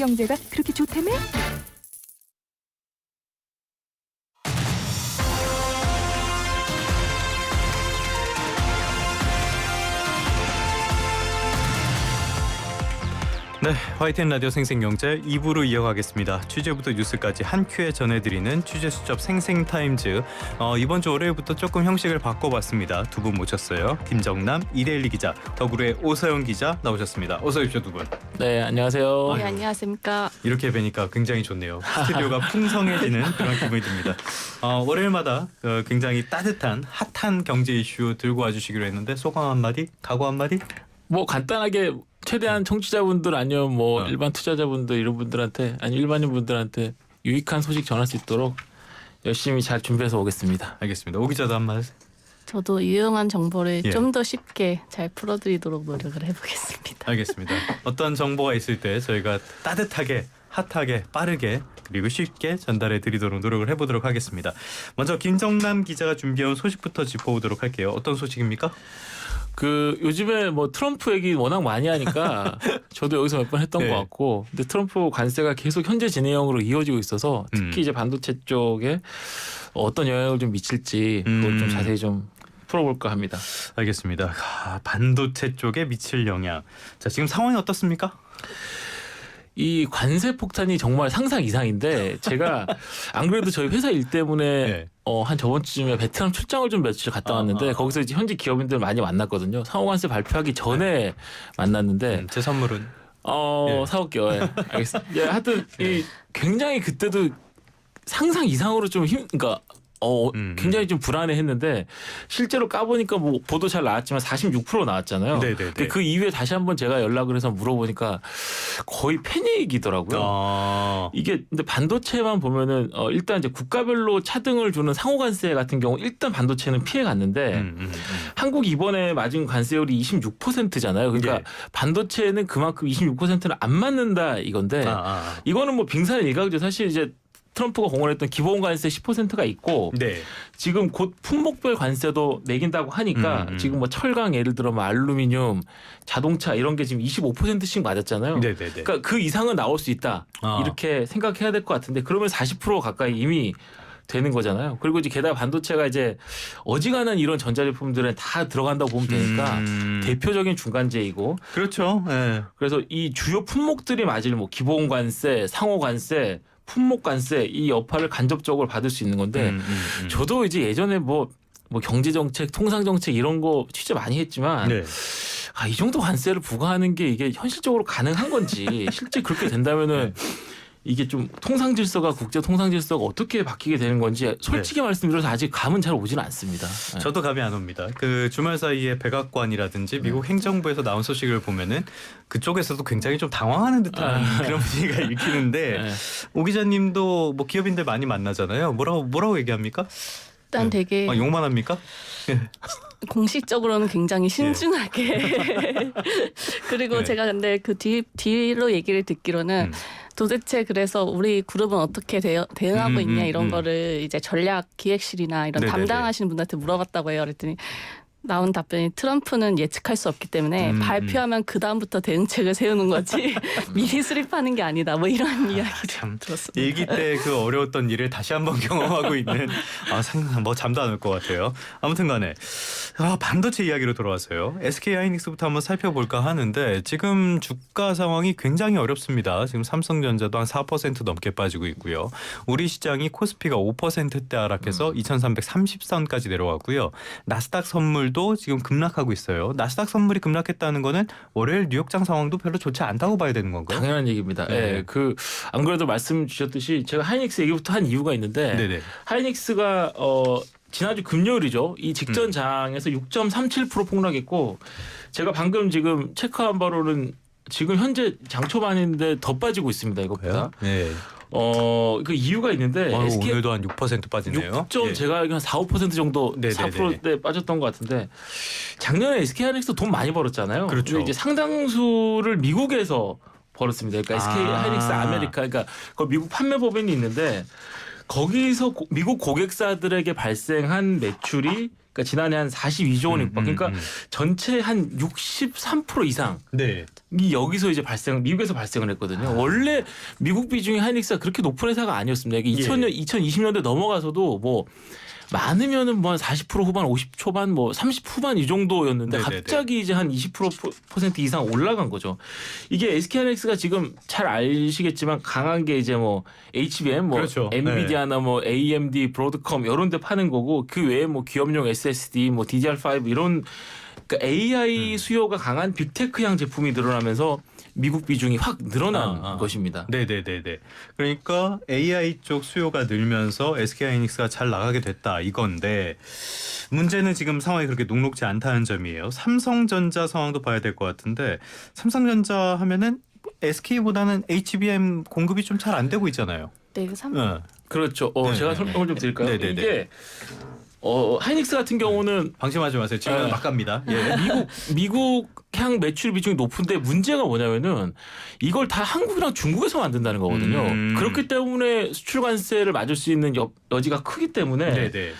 경제가 그렇게 좋다며? 네, 화이트앤 라디오 생생경제 2부로 이어가겠습니다. 취재부터 뉴스까지 한 큐에 전해드리는 취재수첩 생생타임즈. 이번 주 월요일부터 조금 형식을 바꿔봤습니다. 두 분 모셨어요. 김정남 이데일리 기자, 더구로의 오서영 기자 나오셨습니다. 어서 오십시오, 두 분. 네, 안녕하세요. 네, 안녕하십니까. 이렇게 뵈니까 굉장히 좋네요. 스튜디오가 풍성해지는 그런 기분이 듭니다. 월요일마다 굉장히 따뜻한 핫한 경제 이슈 들고 와주시기로 했는데 소감 한마디, 각오 한마디? 뭐 간단하게 최대한 청취자분들 아니면 뭐 일반 투자자분들 이런 분들한테 아니 일반인 분들한테 유익한 소식 전할 수 있도록 열심히 잘 준비해서 오겠습니다. 알겠습니다. 오 기자도 한마디. 저도 유용한 정보를 예. 좀 더 쉽게 잘 풀어드리도록 노력을 해보겠습니다. 알겠습니다. 어떤 정보가 있을 때 저희가 따뜻하게, 핫하게, 빠르게 그리고 쉽게 전달해 드리도록 노력을 해보도록 하겠습니다. 먼저 김정남 기자가 준비해온 소식부터 짚어보도록 할게요. 어떤 소식입니까? 그 요즘에 뭐 트럼프 얘기 워낙 많이 하니까 저도 여기서 몇 번 했던 네. 것 같고, 근데 트럼프 관세가 계속 현재 진행형으로 이어지고 있어서 특히 이제 반도체 쪽에 어떤 영향을 좀 미칠지 그걸 좀 자세히 좀 풀어볼까 합니다. 알겠습니다. 반도체 쪽에 미칠 영향. 자, 지금 상황이 어떻습니까? 이 관세 폭탄이 정말 상상 이상인데 제가 안 그래도 저희 회사 일 때문에 네. 한 저번 주쯤에 베트남 출장을 좀 며칠 갔다 왔는데 거기서 이제 현지 기업인들 많이 만났거든요. 상호관세 발표하기 전에 만났는데 제 선물은 예. 사올게요. 예. 알겠습니다. 예, 하여튼 이 굉장히 그때도 상상 이상으로 좀 그러니까 굉장히 좀 불안해했는데 실제로 까보니까 뭐 보도 잘 나왔지만 46% 나왔잖아요. 네네네. 근데 그 이후에 다시 한번 제가 연락을 해서 물어보니까 거의 패닉이더라고요. 이게 근데 반도체만 보면은 일단 이제 국가별로 차등을 주는 상호관세 같은 경우 일단 반도체는 피해 갔는데 한국 이번에 맞은 관세율이 26%잖아요. 그러니까 예. 반도체는 그만큼 26%는 안 맞는다 이건데 이거는 뭐 빙산의 일각이죠. 사실 이제 트럼프가 공언했던 기본 관세 10%가 있고 네. 지금 곧 품목별 관세도 매긴다고 하니까 지금 뭐 철강 예를 들어 뭐 알루미늄, 자동차 이런 게 지금 25%씩 맞았잖아요. 네네네. 그러니까 그 이상은 나올 수 있다. 이렇게 생각해야 될 것 같은데 그러면 40% 가까이 이미 되는 거잖아요. 그리고 이제 게다가 반도체가 이제 어지간한 이런 전자제품들은 다 들어간다고 보면 되니까 대표적인 중간재이고. 그렇죠. 네. 그래서 이 주요 품목들이 맞을 뭐 기본 관세, 상호 관세, 품목 관세 이 여파를 간접적으로 받을 수 있는 건데 저도 이제 예전에 뭐 경제 정책, 통상 정책 이런 거 취재 많이 했지만 네. 이 정도 관세를 부과하는 게 이게 현실적으로 가능한 건지 실제 그렇게 된다면은 이게 좀 통상 질서가 국제 통상 질서가 어떻게 바뀌게 되는 건지 솔직히 말씀드려서 아직 감은 잘 오지는 않습니다. 네. 저도 감이 안 옵니다. 그 주말 사이에 백악관이라든지 미국 행정부에서 나온 소식을 보면은 그쪽에서도 굉장히 좀 당황하는 듯한 그런 분위기가 읽히는데 네. 오 기자님도 뭐 기업인들 많이 만나잖아요. 뭐라고 얘기합니까? 일단 되게 욕만 합니까? 공식적으로는 굉장히 신중하게 그리고 네. 제가 근데 그 뒤로 얘기를 듣기로는 도대체 그래서 우리 그룹은 어떻게 대응하고 있냐 이런 거를 이제 전략 기획실이나 이런 네네네. 담당하시는 분한테 물어봤다고 해요. 그랬더니 나온 답변이 트럼프는 예측할 수 없기 때문에 발표하면 그 다음부터 대응책을 세우는 거지 미리 수립하는 게 아니다. 뭐 이런 이야기를 들었습니다. 일기 때 그 어려웠던 일을 다시 한번 경험하고 있는 뭐 잠도 안 올 것 같아요. 아무튼간에 반도체 이야기로 돌아와서요. SK 하이닉스부터 한번 살펴볼까 하는데 지금 주가 상황이 굉장히 어렵습니다. 지금 삼성전자도 한 4% 넘게 빠지고 있고요. 우리 시장이 코스피가 5%대 하락해서 2330선까지 내려왔고요. 나스닥 선물도 지금 급락하고 있어요. 나스닥 선물이 급락했다는 거는 월요일 뉴욕장 상황도 별로 좋지 않다고 봐야 되는 건가요? 당연한 얘기입니다. 네. 예, 안 그래도 말씀 주셨듯이 제가 하이닉스 얘기부터 한 이유가 있는데 네네. 하이닉스가 지난주 금요일이죠. 이 직전 장에서 6.37% 폭락했고 제가 방금 지금 체크한 바로는 지금 현재 장 초반인데 더 빠지고 있습니다. 이것보다. 네. 그 이유가 있는데 SK 오늘도 한 6% 빠지네요. 6점 예. 제가 알기로 한 4, 5% 정도 네네네. 4%대 빠졌던 것 같은데 작년에 SK 하이닉스 돈 많이 벌었잖아요. 그렇죠. 근데 이제 상당수를 미국에서 벌었습니다. 그러니까 SK 하이닉스 아메리카 그러니까 그 미국 판매 법인이 있는데 거기서 미국 고객사들에게 발생한 매출이 그러니까 지난해 한 42조 원 육박. 그러니까 전체 한 63% 이상. 네. 이 여기서 이제 미국에서 발생을 했거든요. 원래 미국 비중이 하이닉스가 그렇게 높은 회사가 아니었습니다. 이게 2020년대 넘어가서도 뭐 많으면은 뭐 한 40% 후반, 50 초반, 뭐 30 후반 이 정도였는데 네네네. 갑자기 이제 한 20% 이상 올라간 거죠. 이게 SK하이닉스가 지금 잘 아시겠지만 강한 게 이제 뭐 HBM, 뭐 그렇죠. 엔비디아나 뭐 AMD, 브로드컴 이런 데 파는 거고 그 외에 뭐 기업용 SSD, 뭐 DDR5 이런 그러니까 AI 수요가 강한 빅테크향 제품이 늘어나면서 미국 비중이 확 늘어난 것입니다. 네네네네. 그러니까 AI 쪽 수요가 늘면서 SK하이닉스가 잘 나가게 됐다 이건데 문제는 지금 상황이 그렇게 녹록지 않다는 점이에요. 삼성전자 상황도 봐야 될 것 같은데 삼성전자 하면은 SK보다는 HBM 공급이 좀 잘 안 되고 있잖아요. 네, 그렇죠. 네네. 제가 설명을 좀 드릴까요? 네네네. 이게 하이닉스 같은 경우는 방심하지 마세요. 지금 막 갑니다. 예. 미국향 매출 비중이 높은데 문제가 뭐냐면은 이걸 다 한국이랑 중국에서 만든다는 거거든요. 그렇기 때문에 수출 관세를 맞을 수 있는 여지가 크기 때문에 네네.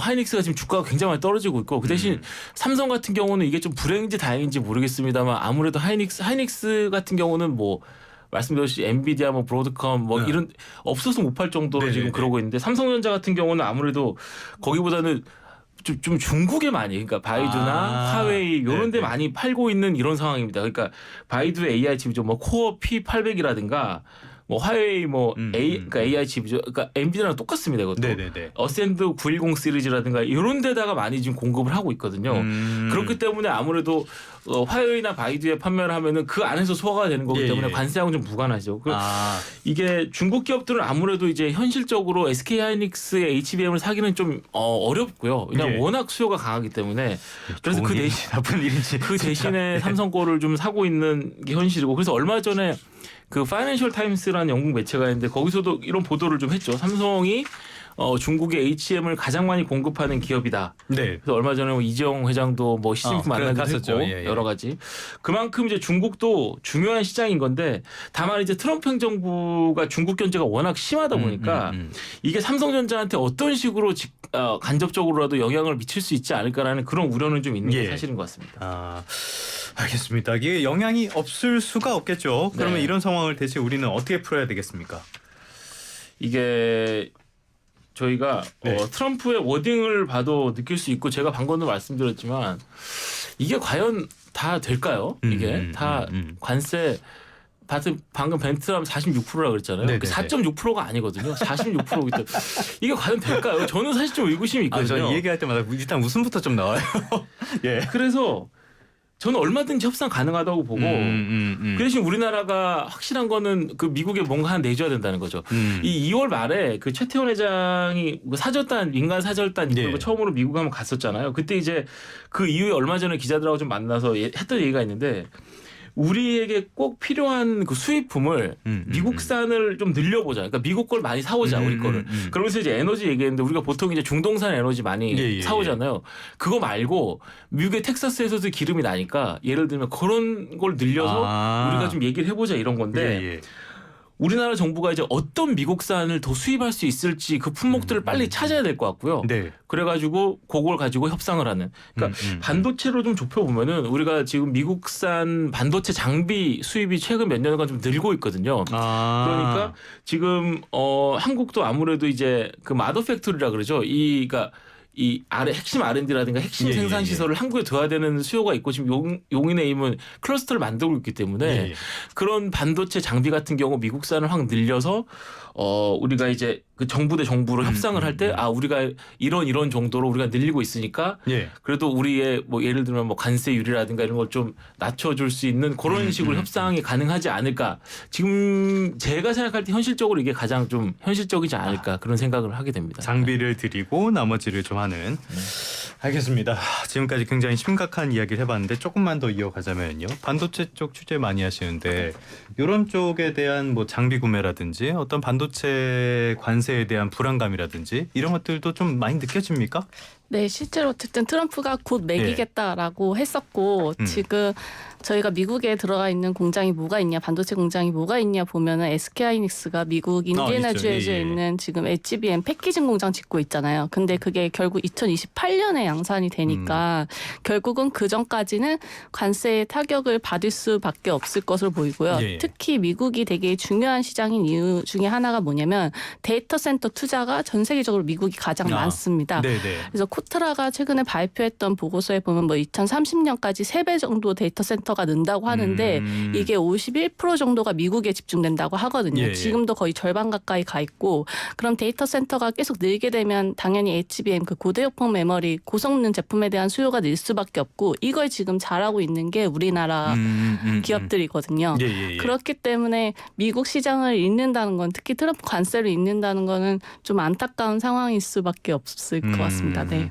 하이닉스가 지금 주가가 굉장히 많이 떨어지고 있고 그 대신 삼성 같은 경우는 이게 좀 불행인지 다행인지 모르겠습니다만 아무래도 하이닉스 같은 경우는 뭐 말씀드렸듯이 엔비디아, 뭐 브로드컴 뭐 이런 없어서 못 팔 정도로 네네네. 지금 그러고 있는데 삼성전자 같은 경우는 아무래도 거기보다는 좀 중국에 많이 그러니까 바이두나 화웨이 이런 데 네네. 많이 많이 팔고 있는 이런 상황입니다. 그러니까 바이두의 AI 칩이죠. 뭐 코어 P800이라든가 뭐 화웨이 뭐 그러니까 AI 칩이죠. 그러니까 엔비디아랑 똑같습니다. 이것도. 네네네. 어센드 910 시리즈라든가 이런 데다가 많이 지금 공급을 하고 있거든요. 그렇기 때문에 아무래도 화웨이나 바이두에 판매를 하면은 그 안에서 소화가 되는 거기 때문에 관세하고는 좀 무관하죠. 이게 중국 기업들은 아무래도 이제 현실적으로 SK하이닉스의 HBM을 사기는 좀 어렵고요. 왜냐하면 워낙 수요가 강하기 때문에 그래서 그 대신 나쁜 일인지 그 대신에 삼성 거를 좀 사고 있는 게 현실이고 그래서 얼마 전에 그 파이낸셜 타임스라는 영국 매체가 있는데 거기서도 이런 보도를 좀 했죠. 삼성이 중국의 HM을 가장 많이 공급하는 기업이다. 네. 그래서 얼마 전에 뭐 이재용 회장도 뭐 시진핑 만나기도 했고 여러 가지. 그만큼 이제 중국도 중요한 시장인 건데 다만 이제 트럼프 행정부가 중국 견제가 워낙 심하다 보니까 이게 삼성전자한테 어떤 식으로 간접적으로라도 영향을 미칠 수 있지 않을까라는 그런 우려는 좀 있는 게 사실인 것 같습니다. 알겠습니다. 이게 영향이 없을 수가 없겠죠. 그러면 이런 상황을 대체 우리는 어떻게 풀어야 되겠습니까? 이게 저희가 트럼프의 워딩을 봐도 느낄 수 있고 제가 방금도 말씀드렸지만 이게 과연 다 될까요? 이게 다 관세 방금 벤트라면 46%라 그랬잖아요. 4.6%가 아니거든요. 46%이기 때문에 이게 과연 될까요? 저는 사실 좀 의구심이 있거든요. 저 이 얘기할 때마다 일단 웃음부터 좀 나와요. 그래서 저는 얼마든지 협상 가능하다고 보고 그 대신 우리나라가 확실한 거는 그 미국에 뭔가 하나 내줘야 된다는 거죠. 이 2월 말에 그 최태원 회장이 사절단 민간 사절단 이끌고 처음으로 미국 한번 갔었잖아요. 그때 이제 그 이후에 얼마 전에 기자들하고 좀 만나서 했던 얘기가 있는데 우리에게 꼭 필요한 그 수입품을 미국산을 좀 늘려보자. 그러니까 미국 걸 많이 사오자, 우리 거를. 그러면서 이제 에너지 얘기했는데 우리가 보통 이제 중동산 에너지 많이 사오잖아요. 그거 말고 미국의 텍사스에서도 기름이 나니까 예를 들면 그런 걸 늘려서 우리가 좀 얘기를 해보자 이런 건데 우리나라 정부가 이제 어떤 미국산을 더 수입할 수 있을지 그 품목들을 빨리 찾아야 될 것 같고요. 그래가지고 그걸 가지고 협상을 하는. 그러니까 반도체로 좀 좁혀보면은 우리가 지금 미국산 반도체 장비 수입이 최근 몇 년간 좀 늘고 있거든요. 그러니까 지금 한국도 아무래도 이제 그 마더 팩토리라 그러죠. 그러니까 이 핵심 R&D라든가 핵심 생산 시설을 한국에 둬야 되는 수요가 있고 지금 용인에임은 클러스터를 만들고 있기 때문에 그런 반도체 장비 같은 경우 미국산을 확 늘려서 우리가 이제 그 정부 대 정부로 협상을 할 때 우리가 이런 정도로 우리가 늘리고 있으니까 그래도 우리의 뭐 예를 들면 뭐 관세율이라든가 이런 걸 좀 낮춰줄 수 있는 그런 식으로 협상이 가능하지 않을까. 지금 제가 생각할 때 현실적으로 이게 가장 좀 현실적이지 않을까 그런 생각을 하게 됩니다. 장비를 드리고 나머지를 좀 하는. 알겠습니다. 지금까지 굉장히 심각한 이야기를 해봤는데 조금만 더 이어가자면요. 반도체 쪽 취재 많이 하시는데 이런 쪽에 대한 뭐 장비 구매라든지 어떤 반도체 관세에 대한 불안감이라든지 이런 것들도 좀 많이 느껴집니까? 네, 실제로 어쨌든 트럼프가 곧 매기겠다라고 했었고 지금 저희가 미국에 들어가 있는 공장이 뭐가 있냐, 반도체 공장이 뭐가 있냐 보면은 SK하이닉스가 미국 인디애나 주에 있는 지금 HBM 패키징 공장 짓고 있잖아요. 근데 그게 결국 2028년에 양산이 되니까 결국은 그 전까지는 관세의 타격을 받을 수밖에 없을 것으로 보이고요. 특히 미국이 되게 중요한 시장인 이유 중에 하나가 뭐냐면 데이터 센터 투자가 전 세계적으로 미국이 가장 많습니다. 그래서 코트라가 최근에 발표했던 보고서에 보면 뭐 2030년까지 3배 정도 데이터 센터가 는다고 하는데 이게 51% 정도가 미국에 집중된다고 하거든요. 지금도 거의 절반 가까이 가 있고 그럼 데이터 센터가 계속 늘게 되면 당연히 HBM 그 고대역폭 메모리 고성능 제품에 대한 수요가 늘 수밖에 없고 이걸 지금 잘하고 있는 게 우리나라 기업들이거든요. 그렇기 때문에 미국 시장을 잃는다는 건 특히 트럼프 관세를 잃는다는 거는 좀 안타까운 상황일 수밖에 없을 것 같습니다. 네.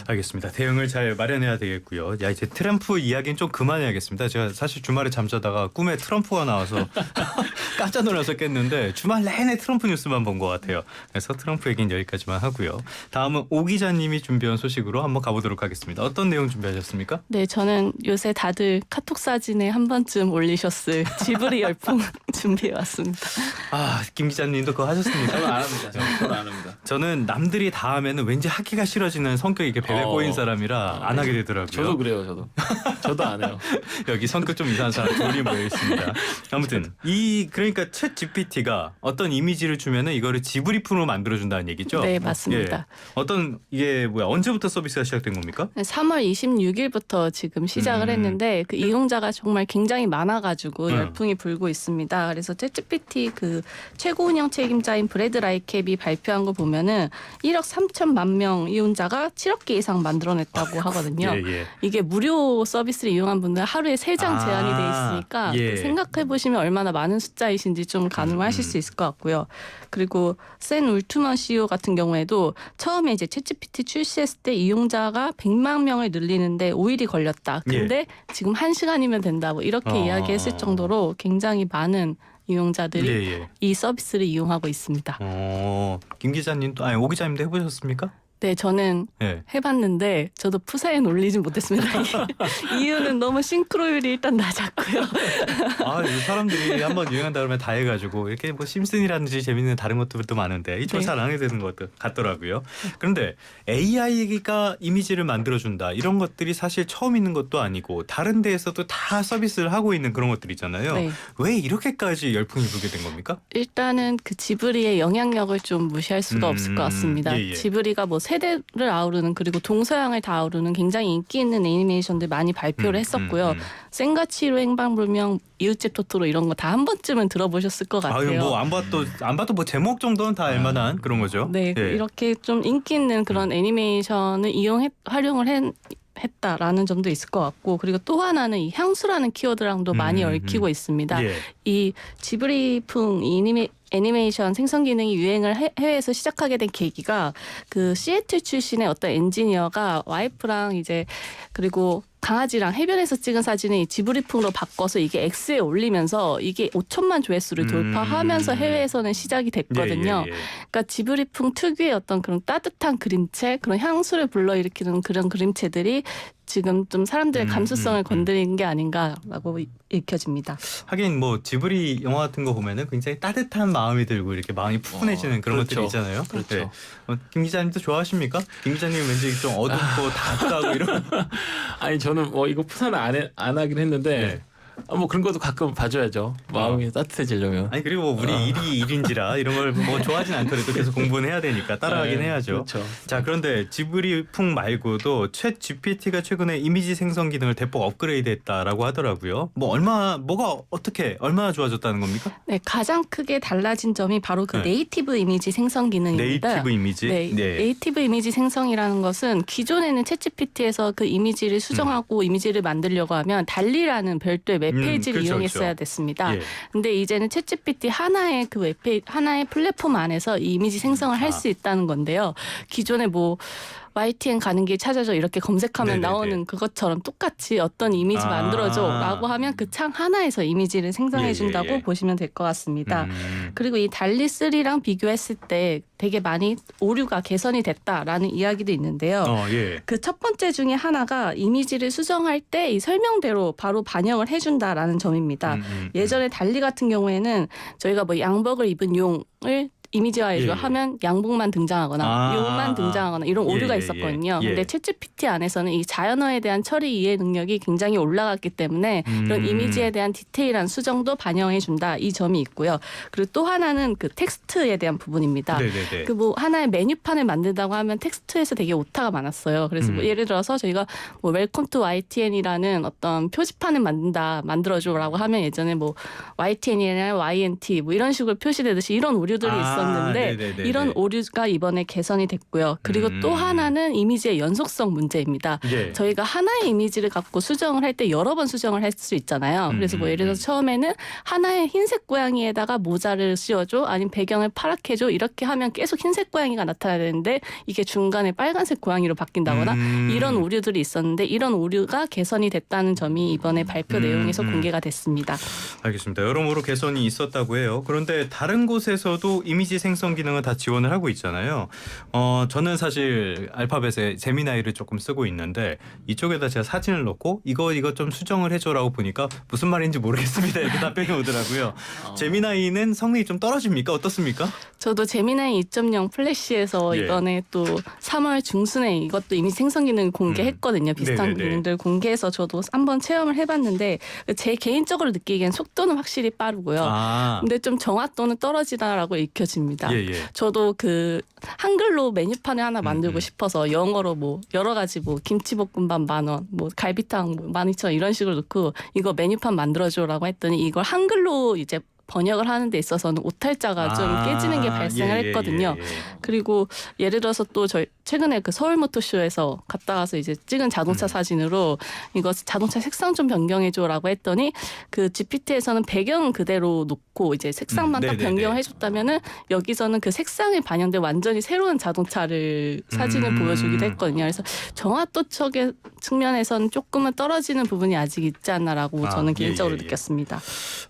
알겠습니다. 대응을 잘 마련해야 되겠고요. 야 이제 트럼프 이야기는 좀 그만해야겠습니다. 제가 사실 주말에 잠자다가 꿈에 트럼프가 나와서 깜짝 놀라서 깼는데 주말 내내 트럼프 뉴스만 본 것 같아요. 그래서 트럼프 얘기는 여기까지만 하고요. 다음은 오 기자님이 준비한 소식으로 한번 가보도록 하겠습니다. 어떤 내용 준비하셨습니까? 네, 저는 요새 다들 카톡 사진에 한 번쯤 올리셨을 지브리 열풍 준비해왔습니다. 아, 김 기자님도 그거 하셨습니까? 저는 안 합니다. 저는 안 합니다. 저는 남들이 다 하면은 왠지 하기가 싫어지는 성격이 이렇게 베베 꼬인 사람이라 안 하게 되더라고요. 저도 그래요. 저도 안 해요. 여기 성격 좀 이상한 사람 둘이 모여 있습니다. 아무튼 그러니까 챗 GPT가 어떤 이미지를 주면은 이거를 지브리풍으로 만들어준다는 얘기죠? 네, 맞습니다. 어떤 이게 언제부터 서비스가 시작된 겁니까? 3월 26일부터 지금 시작을 했는데 그 이용자가 정말 굉장히 많아가지고 열풍이 불고 있습니다. 그래서 챗 GPT 그 최고 운영 책임자인 브래드 라이캡이 발표한 거 보면은 1억 3천만 명 이용자가 7억 개 이상 만들어냈다고 하거든요. 이게 무료 서비스를 이용한 분들 하루에 3장 제한이 돼 있으니까 생각해 보시면 얼마나 많은 숫자이신지 좀 가늠하실 수 있을 것 같고요. 그리고 샌 울트먼 CEO 같은 경우에도 처음에 이제 챗GPT 출시했을 때 이용자가 100만 명을 늘리는데 5일이 걸렸다. 근데 지금 1시간이면 된다. 뭐 이렇게 이야기했을 정도로 굉장히 많은 이용자들이 이 서비스를 이용하고 있습니다. 김 기자님도 오 기자님도 해보셨습니까? 네, 저는 해봤는데 저도 푸사에는 올리진 못했습니다. 이유는 너무 싱크로율이 일단 낮았고요. 이 사람들이 한번 유행한다 그러면 다 해가지고 이렇게 뭐 심슨이라든지 재밌는 다른 것들도 많은데 이쪽 잘 안 하게 되는 것 같더라고요. 그런데 AI가 이미지를 만들어준다 이런 것들이 사실 처음 있는 것도 아니고 다른 데에서도 다 서비스를 하고 있는 그런 것들이잖아요. 왜 이렇게까지 열풍이 불게 된 겁니까? 일단은 그 지브리의 영향력을 좀 무시할 수가 없을 것 같습니다. 지브리가 뭐 세대를 아우르는 그리고 동서양을 다 아우르는 굉장히 인기 있는 애니메이션들 많이 발표를 했었고요. 센가치로 행방불명, 이웃집 토토로 이런 거 다 한 번쯤은 들어보셨을 것 같아요. 뭐 안 봐도 뭐 제목 정도는 다 알만한 그런 거죠. 네, 이렇게 좀 인기 있는 그런 애니메이션을 활용을 했다라는 점도 있을 것 같고 그리고 또 하나는 이 향수라는 키워드랑도 많이 얽히고 있습니다. 이 지브리풍 애니메이션 생성 기능이 유행을 해외에서 시작하게 된 계기가 그 시애틀 출신의 어떤 엔지니어가 와이프랑 이제 그리고 강아지랑 해변에서 찍은 사진을 이 지브리풍으로 바꿔서 이게 X에 올리면서 이게 5천만 조회수를 돌파하면서 해외에서는 시작이 됐거든요. 그러니까 지브리풍 특유의 어떤 그런 따뜻한 그림체, 그런 향수를 불러일으키는 그런 그림체들이 지금 좀 사람들의 감수성을 건드리는 게 아닌가라고 읽혀집니다. 하긴 뭐 지브리 영화 같은 거 보면은 굉장히 따뜻한 마음이 들고 이렇게 마음이 푸근해지는 그런 것들이 있잖아요. 그렇죠. 김 기자님도 좋아하십니까? 김 기자님 왠지 좀 어둡고 다크하고 이런. 아니 저는 뭐 이거 푸사는 안 하긴 했는데. 뭐 그런 것도 가끔 봐줘야죠. 마음이 따뜻해지려면. 아니 그리고 우리 일이 일인지라 이런 걸 뭐 좋아하진 않더라도 계속 공부는 해야 되니까 따라가긴 해야죠. 그렇죠. 자 그런데 지브리풍 말고도 챗 GPT가 최근에 이미지 생성 기능을 대폭 업그레이드했다라고 하더라고요. 뭐가 어떻게 얼마나 좋아졌다는 겁니까? 네, 가장 크게 달라진 점이 바로 그 네이티브 이미지 생성 기능입니다. 네이티브 이미지. 네이티브 이미지 생성이라는 것은 기존에는 챗 GPT에서 그 이미지를 수정하고 이미지를 만들려고 하면 달리라는 별도의 웹페이지를 이용했어야 됐습니다. 근데 이제는 챗GPT 하나의 그 웹페이지 하나의 플랫폼 안에서 이 이미지 생성을 할 수 있다는 건데요. 기존에 뭐 YTN 가는 길 찾아줘 이렇게 검색하면 네네네. 나오는 그것처럼 똑같이 어떤 이미지 만들어줘라고 하면 그 창 하나에서 이미지를 생성해준다고 예, 예, 예. 보시면 될 것 같습니다. 그리고 이 달리 3랑 비교했을 때 되게 많이 오류가 개선이 됐다라는 이야기도 있는데요. 예. 그 첫 번째 중에 하나가 이미지를 수정할 때 이 설명대로 바로 반영을 해준다라는 점입니다. 예전에 달리 같은 경우에는 저희가 뭐 양복을 입은 용을 이미지화해줘 예, 예. 하면 양복만 등장하거나 용만 등장하거나 이런 오류가 예, 예, 있었거든요. 예. 근데 챗GPT 안에서는 이 자연어에 대한 처리 이해 능력이 굉장히 올라갔기 때문에 이런 이미지에 대한 디테일한 수정도 반영해준다 이 점이 있고요. 그리고 또 하나는 그 텍스트에 대한 부분입니다. 네네네. 그 뭐 하나의 메뉴판을 만든다고 하면 텍스트에서 되게 오타가 많았어요. 그래서 뭐 예를 들어서 저희가 뭐 웰컴 투 YTN이라는 어떤 표지판을 만들어줘라고 하면 예전에 뭐 YTN이나 YNT 뭐 이런 식으로 표시되듯이 이런 오류들이 있었는데 네네네네. 이런 오류가 이번에 개선이 됐고요. 그리고 또 하나는 이미지의 연속성 문제입니다. 예. 저희가 하나의 이미지를 갖고 수정을 할 때 여러 번 수정을 할 수 있잖아요. 그래서 뭐 예를 들어서 처음에는 하나의 흰색 고양이에다가 모자를 씌워줘 아니면 배경을 파랗게 해줘 이렇게 하면 계속 흰색 고양이가 나타나야 되는데 이게 중간에 빨간색 고양이로 바뀐다거나 이런 오류들이 있었는데 이런 오류가 개선이 됐다는 점이 이번에 발표 내용에서 공개가 됐습니다. 알겠습니다. 여러모로 개선이 있었다고 해요. 그런데 다른 곳에서도 이미지 생성 기능은 다 지원을 하고 있잖아요. 저는 사실 알파벳에 제미나이를 조금 쓰고 있는데 이쪽에다 제가 사진을 넣고 이거 좀 수정을 해줘라고 보니까 무슨 말인지 모르겠습니다. 이렇게 답변이 오더라고요. 제미나이는 성능이 좀 떨어집니까? 어떻습니까? 저도 제미나이 2.0 플래시에서 예. 이번에 또 3월 중순에 이것도 이미지 생성 기능 공개했거든요. 비슷한 네네네. 기능들 공개해서 저도 한번 체험을 해봤는데 제 개인적으로 느끼기엔 속도는 확실히 빠르고요. 근데 좀 정확도는 떨어지다라고 읽혀집니다. 예. 저도 그 한글로 메뉴판을 하나 만들고 싶어서 영어로 뭐 여러 가지 뭐 김치볶음밥 10,000원, 뭐 갈비탕 뭐 12,000원 이런 식으로 넣고 이거 메뉴판 만들어줘라고 했더니 이걸 한글로 이제 번역을 하는 데 있어서는 오탈자가 좀 깨지는 게 발생을 했거든요. 그리고 예를 들어서 또 저희 최근에 그 서울모터쇼에서 갔다 와서 이제 찍은 자동차 사진으로 이거 자동차 색상 좀 변경해줘라고 했더니 그 GPT에서는 배경 그대로 놓고 이제 색상만 딱 네네네. 변경해줬다면은 여기서는 그 색상이 반영된 완전히 새로운 자동차를 사진을 보여주기도 했거든요. 그래서 정확도 쪽의 측면에서는 조금은 떨어지는 부분이 아직 있지 않나라고 저는 개인적으로 느꼈습니다.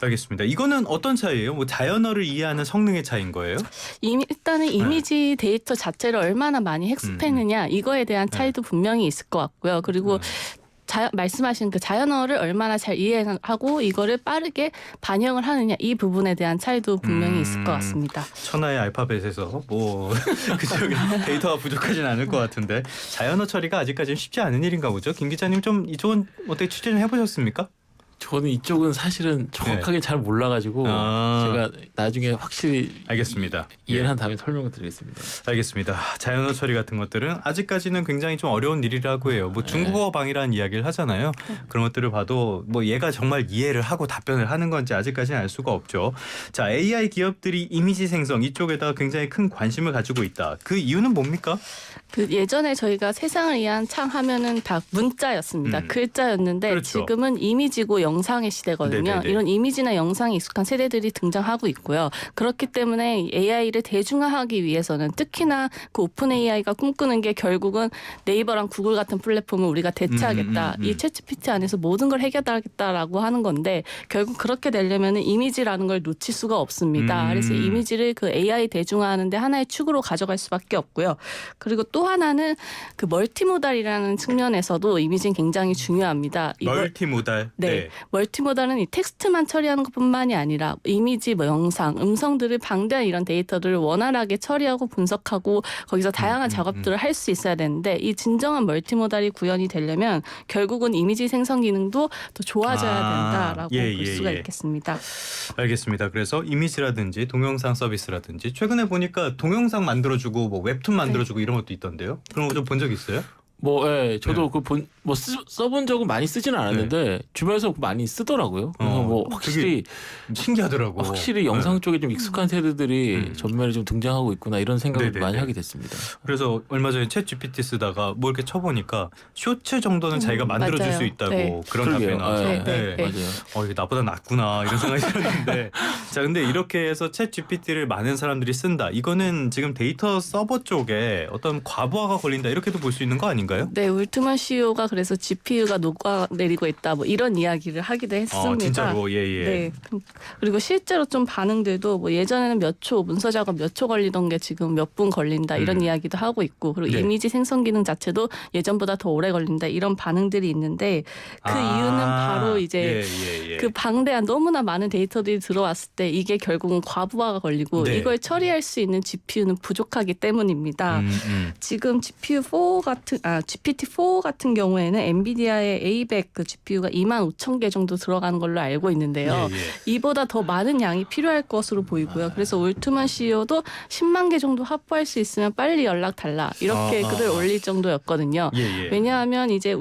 알겠습니다. 이거는 어떤 차이예요? 뭐 자연어를 이해하는 성능의 차이인 거예요? 일단은 이미지 데이터 자체를 얼마나 많이 학습했느냐 이거에 대한 차이도 분명히 있을 것 같고요. 그리고 말씀하신 그 자연어를 얼마나 잘 이해하고 이거를 빠르게 반영을 하느냐 이 부분에 대한 차이도 분명히 있을 것 같습니다. 천하의 알파벳에서 뭐 그쪽에 데이터가 부족하진 않을 것 같은데 자연어 처리가 아직까지는 쉽지 않은 일인가 보죠. 김 기자님 좀 이쪽은 어떻게 취재를 해보셨습니까? 저는 이쪽은 사실은 정확하게 잘 몰라가지고 제가 나중에 확실히 알겠습니다. 이해를 한 다음에 설명을 드리겠습니다. 알겠습니다. 자연어 처리 같은 것들은 아직까지는 굉장히 좀 어려운 일이라고 해요. 뭐 중국어 방이라는 이야기를 하잖아요. 그런 것들을 봐도 뭐 얘가 정말 이해를 하고 답변을 하는 건지 아직까지는 알 수가 없죠. 자, AI 기업들이 이미지 생성 이쪽에다 굉장히 큰 관심을 가지고 있다. 그 이유는 뭡니까? 그 예전에 저희가 세상을 이해한 창 하면은 다 문자였습니다. 글자였는데 그렇죠. 지금은 이미지고 영상의 시대거든요. 네네네. 이런 이미지나 영상에 익숙한 세대들이 등장하고 있고요. 그렇기 때문에 AI를 대중화하기 위해서는 특히나 그 오픈 AI가 꿈꾸는 게 결국은 네이버랑 구글 같은 플랫폼을 우리가 대체하겠다. 이 챗GPT 안에서 모든 걸 해결하겠다라고 하는 건데 결국 그렇게 되려면 이미지라는 걸 놓칠 수가 없습니다. 그래서 이미지를 그 AI 대중화하는데 하나의 축으로 가져갈 수밖에 없고요. 그리고 또 하나는 그 멀티모달이라는 측면에서도 이미지는 굉장히 중요합니다. 멀티모달. 네. 멀티모달은 이 텍스트만 처리하는 것뿐만이 아니라 이미지, 뭐 영상, 음성들을 방대한 이런 데이터들을 원활하게 처리하고 분석하고 거기서 다양한 작업들을 할 수 있어야 되는데 이 진정한 멀티모달이 구현이 되려면 결국은 이미지 생성 기능도 더 좋아져야 된다라고 볼 수가 있겠습니다. 알겠습니다. 그래서 이미지라든지 동영상 서비스라든지 최근에 보니까 동영상 만들어주고 뭐 웹툰 만들어주고 이런 것도 있던데요. 그런 거 좀 본 적 있어요? 뭐, 저도 그 뭐 써본 적은 많이 쓰지는 않았는데 주변에서 많이 쓰더라고요. 그래서 뭐 확실히 신기하더라고. 확실히 영상 쪽에 좀 익숙한 세대들이 전면에 좀 등장하고 있구나 이런 생각을 네네네. 많이 하게 됐습니다. 그래서 얼마 전에 챗 GPT 쓰다가 뭐 이렇게 쳐보니까 쇼츠 정도는 자기가 만들어줄 맞아요. 수 있다고 네. 그런 그러게요. 답변이 나왔어요. 네. 맞아요. 이게 나보다 낫구나 이런 생각이 들었는데 자 근데 이렇게 해서 챗 GPT를 많은 사람들이 쓴다. 이거는 지금 데이터 서버 쪽에 어떤 과부하가 걸린다 이렇게도 볼 수 있는 거 아닌가요? 네, 울트만 CEO가 그래서 GPU가 녹아내리고 있다 뭐 이런 이야기를 하기도 했습니다. 진짜로 예. 네. 그리고 실제로 좀 반응들도 뭐 예전에는 몇 초, 문서 작업 몇 초 걸리던 게 지금 몇 분 걸린다 이런 이야기도 하고 있고 그리고 네. 이미지 생성 기능 자체도 예전보다 더 오래 걸린다 이런 반응들이 있는데 그 이유는 바로 이제 예. 그 방대한 너무나 많은 데이터들이 들어왔을 때 이게 결국은 과부하가 걸리고 네. 이걸 처리할 수 있는 GPU는 부족하기 때문입니다. 지금 GPT-4 같은 경우에는 엔비디아의 A100 그 GPU가 25,000개 정도 들어가는 걸로 알고 있는데요. 이보다 더 많은 양이 필요할 것으로 보이고요. 그래서 올트만 CEO도 10만 개 정도 확보할 수 있으면 빨리 연락 달라 이렇게 글을 올릴 정도였거든요. 왜냐하면 이제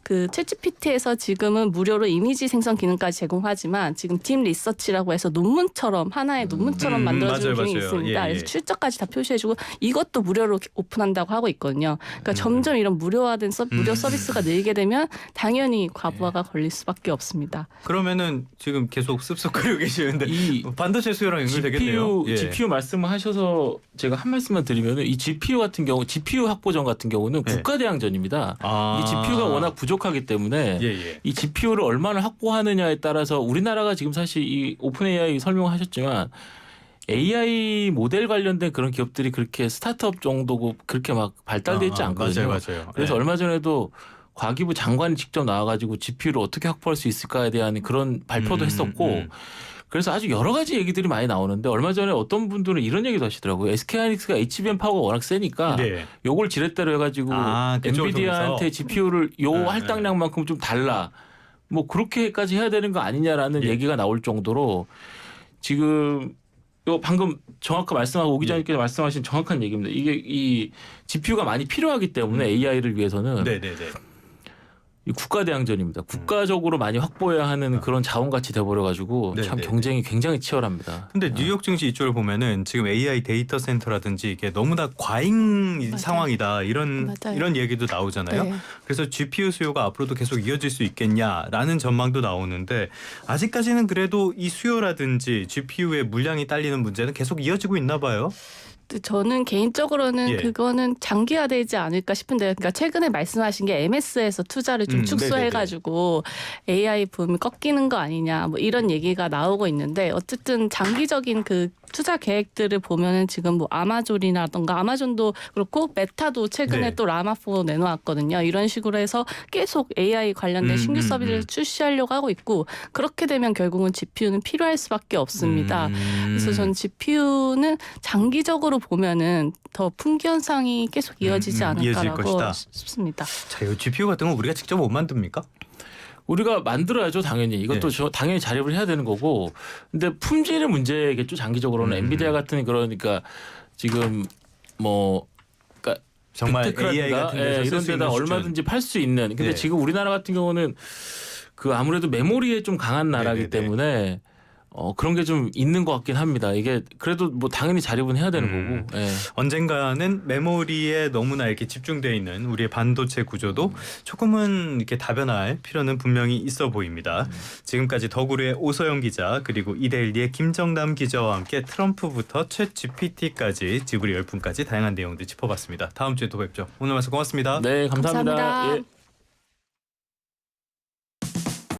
그 챗GPT에서 지금은 무료로 이미지 생성 기능까지 제공하지만 지금 딥 리서치라고 해서 논문처럼 하나의 논문처럼 만들어주는 기능이 맞아요. 있습니다. 그래서 출처까지 다 표시해주고 이것도 무료로 오픈한다고 하고 있거든요. 그러니까 점점 이런 무료화된 무료 서비스가 늘게 되면 당연히 과부하가 걸릴 수밖에 없습니다. 그러면은 지금 계속 습습거리고 계시는데 이 반도체 수요랑 연결되겠네요. GPU 말씀을 하셔서 제가 한 말씀만 드리면은 이 GPU 같은 경우 GPU 확보전 같은 경우는 국가대항전입니다. 이 GPU가 워낙 부족하기 때문에 이 GPU를 얼마나 확보하느냐에 따라서 우리나라가 지금 사실 이 오픈 AI 설명하셨지만 AI 모델 관련된 그런 기업들이 그렇게 스타트업 정도고 그렇게 막 발달돼 있지 않거든요. 맞아요. 그래서 얼마 전에도 과기부 장관이 직접 나와가지고 GPU를 어떻게 확보할 수 있을까에 대한 그런 발표도 했었고 그래서 아주 여러 가지 얘기들이 많이 나오는데 얼마 전에 어떤 분들은 이런 얘기도 하시더라고요. SK하이닉스가 HBM 파워가 워낙 세니까 요걸 지렛대로 해가지고 엔비디아한테 GPU를 요 할당량만큼 좀 달라. 뭐 그렇게까지 해야 되는 거 아니냐라는 얘기가 나올 정도로 지금 요 방금 정확한 말씀하고 오 기자님께서 말씀하신 정확한 얘기입니다. 이게 이 GPU가 많이 필요하기 때문에 AI를 위해서는 이 국가대항전입니다. 국가적으로 많이 확보해야 하는 그런 자원같이 돼버려가지고 참 경쟁이 굉장히 치열합니다. 근데 뉴욕 증시 이쪽을 보면은 지금 AI 데이터 센터라든지 이게 너무나 과잉 상황이다 이런 얘기도 나오잖아요. 그래서 GPU 수요가 앞으로도 계속 이어질 수 있겠냐라는 전망도 나오는데 아직까지는 그래도 이 수요라든지 GPU의 물량이 딸리는 문제는 계속 이어지고 있나 봐요. 저는 개인적으로는 그거는 장기화되지 않을까 싶은데요. 그러니까 최근에 말씀하신 게 MS에서 투자를 좀 축소해가지고 AI 붐이 꺾이는 거 아니냐 뭐 이런 얘기가 나오고 있는데 어쨌든 장기적인 그 투자 계획들을 보면은 지금 뭐 아마존이라던가 아마존도 그렇고 메타도 최근에 또 라마4 내놓았거든요. 이런 식으로 해서 계속 AI 관련된 신규 서비스를 출시하려고 하고 있고 그렇게 되면 결국은 GPU는 필요할 수밖에 없습니다. 그래서 전 GPU는 장기적으로 보면은 더 풍기 현상이 계속 이어지지 않을까라고 싶습니다. 자, 이 GPU 같은 건 우리가 직접 못 만듭니까? 우리가 만들어야죠, 당연히. 이것도 당연히 자립을 해야 되는 거고. 근데 품질의 문제겠죠, 장기적으로는. 엔비디아 같은 그러니까 지금 뭐 그러니까 정말 AI 같은 데서 이런 데다 얼마든지 팔 수 있는. 근데 지금 우리나라 같은 경우는 그 아무래도 메모리에 좀 강한 나라이기 때문에 그런 게 좀 있는 것 같긴 합니다. 이게 그래도 뭐 당연히 자립은 해야 되는 거고. 언젠가는 메모리에 너무나 이렇게 집중되어 있는 우리의 반도체 구조도 조금은 이렇게 다변할 필요는 분명히 있어 보입니다. 지금까지 더구루의 오서영 기자 그리고 이데일리의 김정남 기자와 함께 트럼프부터 챗 GPT까지 지브리 열풍까지 다양한 내용들 짚어봤습니다. 다음 주에 또 뵙죠. 오늘 말씀 고맙습니다. 네, 감사합니다. 감사합니다.